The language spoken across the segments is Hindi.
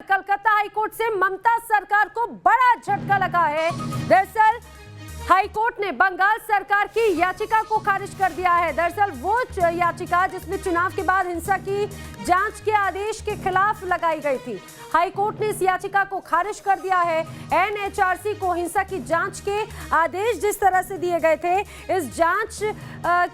कलकत्ता हाईकोर्ट से ममता सरकार को बड़ा झटका लगा है। दरअसल हाईकोर्ट ने बंगाल सरकार की याचिका को खारिज कर दिया है। दरअसल वो याचिका जिसमें चुनाव के बाद हिंसा की जांच के आदेश के खिलाफ लगाई गई थी, हाईकोर्ट ने इस याचिका को खारिज कर दिया है। एनएचआरसी को हिंसा की जांच के आदेश जिस तरह से दिए गए थे, इस जांच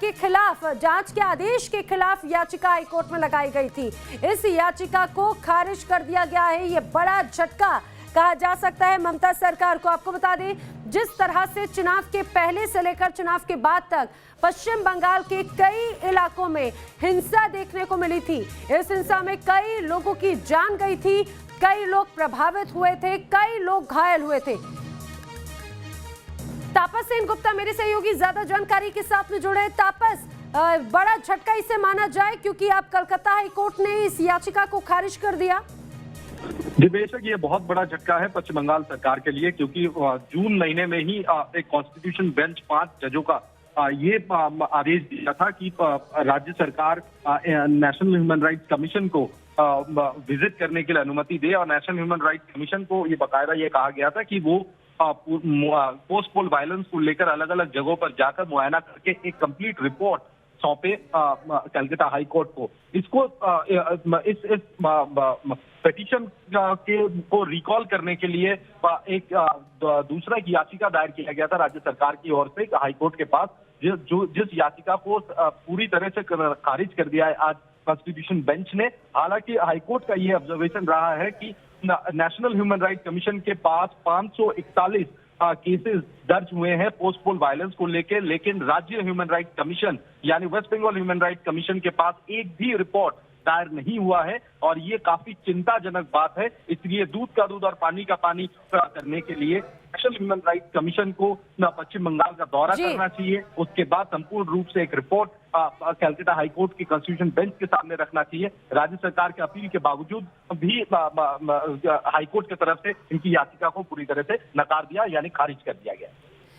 के खिलाफ, जांच के आदेश के खिलाफ याचिका हाईकोर्ट में लगाई गई थी। इस याचिका को खारिज कर दिया गया है। ये बड़ा झटका कहा जा सकता है ममता सरकार को। आपको बता दें, जिस तरह से चुनाव के पहले से लेकर चुनाव के बाद तक पश्चिम बंगाल के कई इलाकों में हिंसा देखने को मिली थी, इस हिंसा में कई लोगों की जान गई थी, कई लोग प्रभावित हुए थे, कई लोग घायल हुए थे। तापस सेन गुप्ता मेरे सहयोगी ज्यादा जानकारी के साथ में जुड़े। तापस, बड़ा झटका इसे माना जाए क्योंकि आप कलकत्ता हाईकोर्ट ने इस याचिका को खारिज कर दिया। जी बेशक ये बहुत बड़ा झटका है पश्चिम बंगाल सरकार के लिए, क्योंकि जून महीने में ही एक कॉन्स्टिट्यूशन बेंच 5 जजों का ये आदेश दिया था कि राज्य सरकार नेशनल ह्यूमन राइट्स कमीशन को विजिट करने के लिए अनुमति दे। और नेशनल ह्यूमन राइट्स कमीशन को ये बाकायदा ये कहा गया था कि वो पोस्ट पोल वायलेंस को लेकर अलग अलग जगहों पर जाकर मुआयना करके एक कंप्लीट रिपोर्ट सौंपे कलकत्ता हाई कोर्ट को। इसको इस पिटीशन को रिकॉल करने के लिए एक दूसरा याचिका दायर किया गया था राज्य सरकार की ओर से हाई कोर्ट के पास, जिस याचिका को पूरी तरह से खारिज कर दिया है आज कॉन्स्टिट्यूशन बेंच ने। हालांकि हाईकोर्ट का ये ऑब्जर्वेशन रहा है कि नेशनल ह्यूमन राइट्स कमीशन के पास 541 केसेस दर्ज हुए हैं पोस्ट पोल वायलेंस को लेकर, लेकिन राज्य ह्यूमन राइट्स कमीशन यानी West Bengal human rights commission के पास एक भी रिपोर्ट दायर नहीं हुआ है। और ये काफी चिंताजनक बात है। इसलिए दूध का दूध और पानी का पानी करने के लिए नेशनल ह्यूमन राइट्स कमीशन को पश्चिम बंगाल का दौरा करना चाहिए। उसके बाद संपूर्ण रूप से एक रिपोर्ट कलकत्ता हाईकोर्ट की कॉन्स्टिट्यूशन बेंच के सामने रखना चाहिए। राज्य सरकार के अपील के बावजूद भी हाईकोर्ट की तरफ से इनकी याचिका को पूरी तरह से नकार दिया, यानी खारिज कर दिया गया।